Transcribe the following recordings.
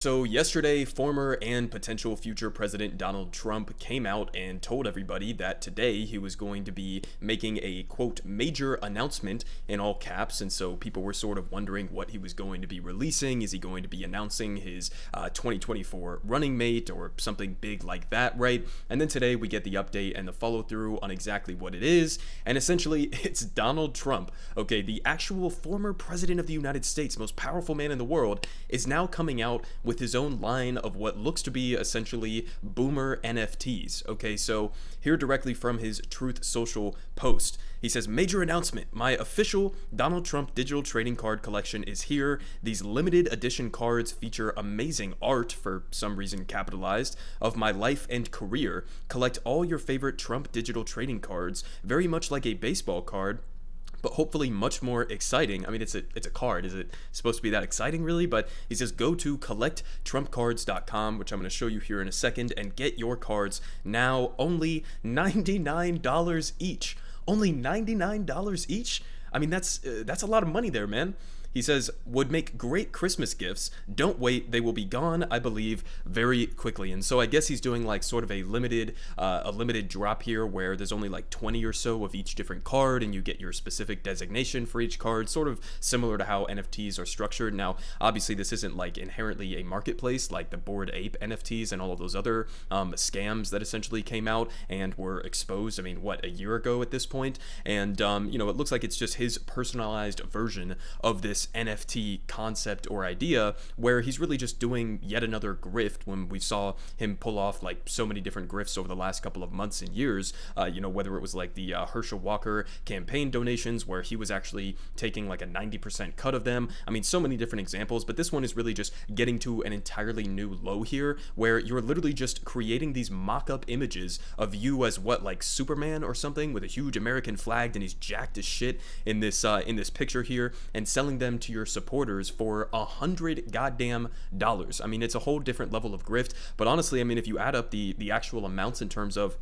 So yesterday, former and potential future President Donald Trump came out and told everybody that today he was going to be making a, quote, major announcement in all caps. And so people were sort of wondering what he was going to be releasing. Is he going to be announcing his 2024 running mate or something big like that, right? And then today we get the update and the follow through on exactly what it is. And essentially it's Donald Trump, okay, the actual former president of the United States, most powerful man in the world, is now coming out with his own line of what looks to be essentially boomer NFTs. Okay, so here directly from his Truth Social post, he says, "Major announcement. My official Donald Trump digital trading card collection is here. These limited edition cards feature amazing art, for some reason capitalized, of my life and career. Collect all your favorite Trump digital trading cards, very much like a baseball card, but hopefully much more exciting." I mean, it's a card. Is it supposed to be that exciting, really? But he says, go to collecttrumpcards.com, which I'm going to show you here in a second, and get your cards now. Only $99 each. Only $99 each? I mean, that's a lot of money there, man. He says, would make great Christmas gifts. Don't wait, they will be gone, I believe, very quickly. And so I guess he's doing like sort of a limited drop here where there's only like 20 or so of each different card and you get your specific designation for each card, sort of similar to how NFTs are structured. Now, obviously this isn't like inherently a marketplace like the Bored Ape NFTs and all of those other scams that essentially came out and were exposed, I mean, what, a year ago at this point? And, it looks like it's just his personalized version of this NFT concept or idea where he's really just doing yet another grift when we saw him pull off like so many different grifts over the last couple of months and years, whether it was like the Herschel Walker campaign donations where he was actually taking like a 90% cut of them. I mean, so many different examples, but this one is really just getting to an entirely new low here where you're literally just creating these mock-up images of you as what, like Superman or something with a huge American flag, and he's jacked as shit in this picture here, and selling them to your supporters for $100 goddamn dollars. I mean, it's a whole different level of grift, but honestly, I mean, if you add up the actual amounts in terms of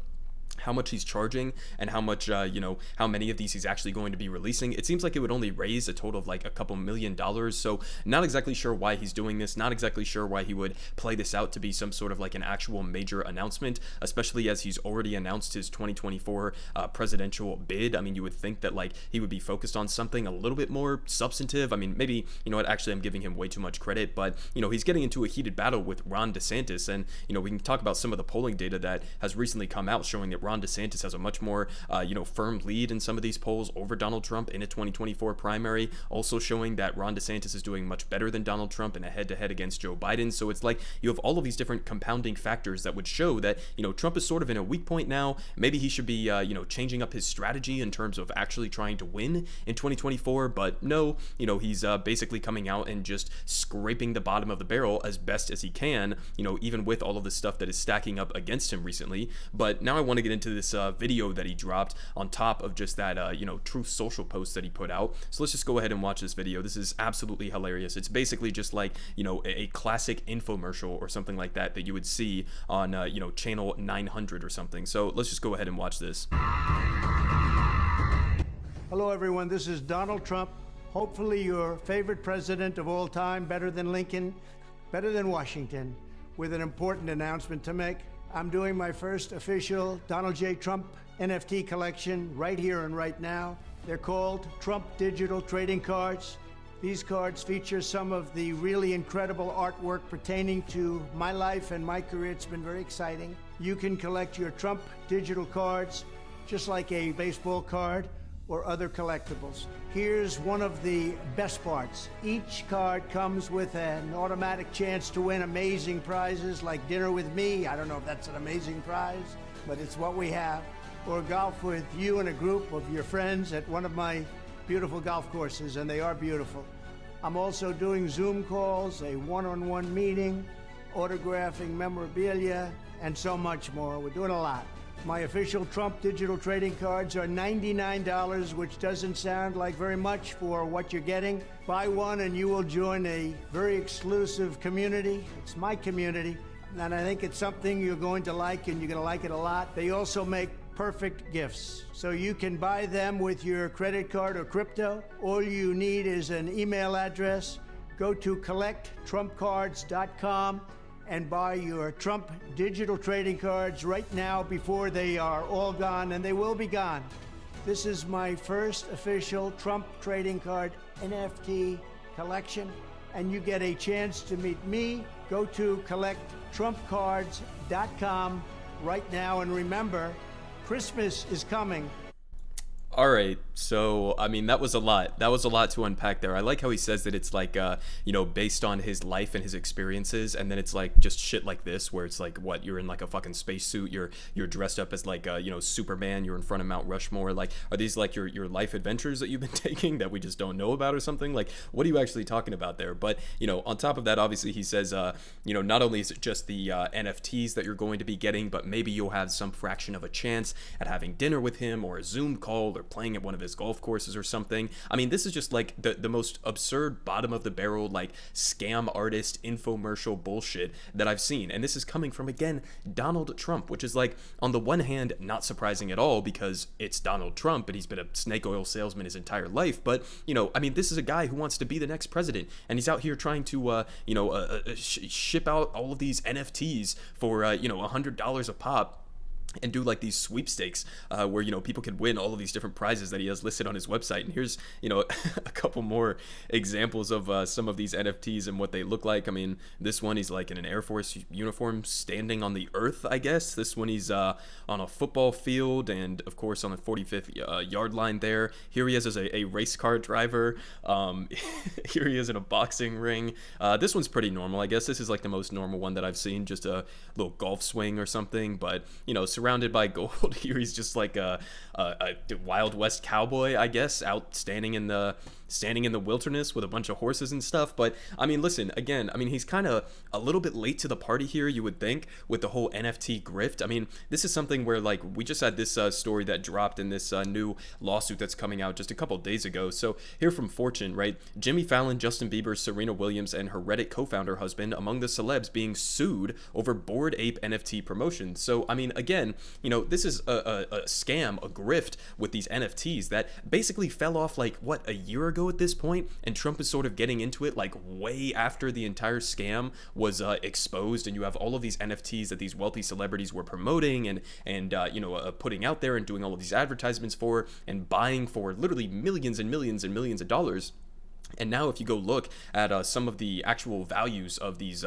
how much he's charging and how much how many of these he's actually going to be releasing, it seems like it would only raise a total of like a couple $1,000,000. So not exactly sure why he's doing this, not exactly sure why he would play this out to be some sort of like an actual major announcement, especially as he's already announced his 2024 presidential bid. I mean, you would think that like he would be focused on something a little bit more substantive. I mean, maybe, actually I'm giving him way too much credit, but he's getting into a heated battle with Ron DeSantis, and we can talk about some of the polling data that has recently come out showing that Ron DeSantis has a much more, firm lead in some of these polls over Donald Trump in a 2024 primary, also showing that Ron DeSantis is doing much better than Donald Trump in a head-to-head against Joe Biden. So it's like you have all of these different compounding factors that would show that, Trump is sort of in a weak point now. Maybe he should be, changing up his strategy in terms of actually trying to win in 2024. But no, he's basically coming out and just scraping the bottom of the barrel as best as he can, even with all of the stuff that is stacking up against him recently. But now I want to get into this video that he dropped on top of just that, Truth Social post that he put out. So let's just go ahead and watch this video. This is absolutely hilarious. It's basically just like, a classic infomercial or something like that that you would see on, channel 900 or something. So let's just go ahead and watch this. Hello, everyone. This is Donald Trump. Hopefully your favorite president of all time, better than Lincoln, better than Washington, with an important announcement to make. I'm doing my first official Donald J. Trump NFT collection right here and right now. They're called Trump Digital Trading Cards. These cards feature some of the really incredible artwork pertaining to my life and my career. It's been very exciting. You can collect your Trump digital cards just like a baseball card or other collectibles. Here's one of the best parts. Each card comes with an automatic chance to win amazing prizes like dinner with me. I don't know if that's an amazing prize, but it's what we have. Or golf with you and a group of your friends at one of my beautiful golf courses, and they are beautiful. I'm also doing Zoom calls, a one-on-one meeting, autographing memorabilia, and so much more. We're doing a lot. My official Trump digital trading cards are $99, which doesn't sound like very much for what you're getting. Buy one and you will join a very exclusive community. It's my community, and I think it's something you're going to like, and you're going to like it a lot. They also make perfect gifts. So you can buy them with your credit card or crypto. All you need is an email address, go to collecttrumpcards.com and buy your Trump digital trading cards right now before they are all gone, and they will be gone. This is my first official Trump trading card NFT collection, and you get a chance to meet me. Go to collecttrumpcards.com right now, and remember, Christmas is coming. All right, so I mean that was a lot. That was a lot to unpack there. I like how he says that it's like based on his life and his experiences, and then it's like just shit like this where it's like, what, you're in like a fucking spacesuit, you're dressed up as like Superman, you're in front of Mount Rushmore. Like, are these like your life adventures that you've been taking that we just don't know about or something? Like, what are you actually talking about there? But on top of that, obviously he says not only is it just the NFTs that you're going to be getting, but maybe you'll have some fraction of a chance at having dinner with him or a Zoom call or playing at one of his golf courses or something. I mean, this is just like the most absurd, bottom of the barrel, like scam artist infomercial bullshit that I've seen. And this is coming from, again, Donald Trump, which is like, on the one hand, not surprising at all because it's Donald Trump and he's been a snake oil salesman his entire life. But, I mean, this is a guy who wants to be the next president, and he's out here trying to, ship out all of these NFTs for, $100 a pop, and do like these sweepstakes where people can win all of these different prizes that he has listed on his website. And here's a couple more examples of some of these NFTs and what they look like. I mean, this one, he's like in an Air Force uniform standing on the earth, I guess. This one, he's on a football field and of course on the 45th yard line there. Here he is as a race car driver. Here he is in a boxing ring. This one's pretty normal, I guess. This is like the most normal one that I've seen, just a little golf swing or something. But surrounded by gold. Here he's just like a Wild West cowboy, I guess, out standing in the wilderness with a bunch of horses and stuff. But I mean, listen, again, I mean, he's kind of a little bit late to the party here, you would think, with the whole NFT grift. I mean, this is something where, like, we just had this story that dropped in this new lawsuit that's coming out just a couple days ago. So here from Fortune, right? Jimmy Fallon, Justin Bieber, Serena Williams, and her Reddit co-founder husband among the celebs being sued over Bored Ape NFT promotion. So, I mean, again, this is a scam, a grift with these NFTs that basically fell off like, what, a year ago at this point, and Trump is sort of getting into it like way after the entire scam was exposed, and you have all of these NFTs that these wealthy celebrities were promoting and putting out there and doing all of these advertisements for and buying for literally millions and millions and millions of dollars. And now if you go look at some of the actual values of these,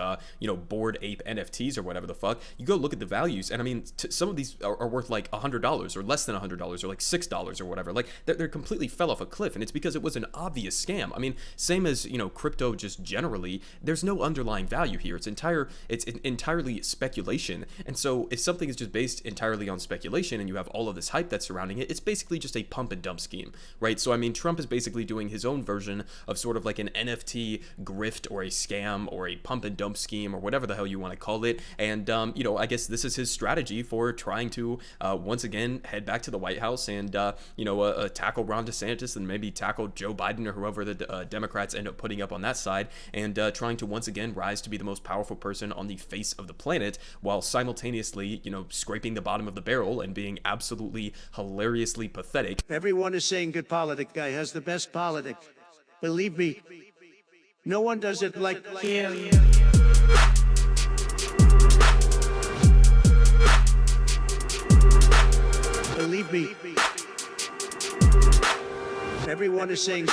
Bored Ape NFTs or whatever the fuck, you go look at the values, and I mean, some of these are worth like $100 or less than $100 or like $6 or whatever. Like, they're completely fell off a cliff, and it's because it was an obvious scam. I mean, same as, crypto just generally, there's no underlying value here. It's entirely speculation. And so if something is just based entirely on speculation and you have all of this hype that's surrounding it, it's basically just a pump and dump scheme, right? So, I mean, Trump is basically doing his own version of sort of like an NFT grift or a scam or a pump and dump scheme or whatever the hell you want to call it. And, I guess this is his strategy for trying to once again head back to the White House and, tackle Ron DeSantis and maybe tackle Joe Biden or whoever the Democrats end up putting up on that side, and trying to once again rise to be the most powerful person on the face of the planet while simultaneously, scraping the bottom of the barrel and being absolutely hilariously pathetic. Everyone is saying good politic guy has the best politics. Believe me, no one does it like him. Believe me, everyone is saying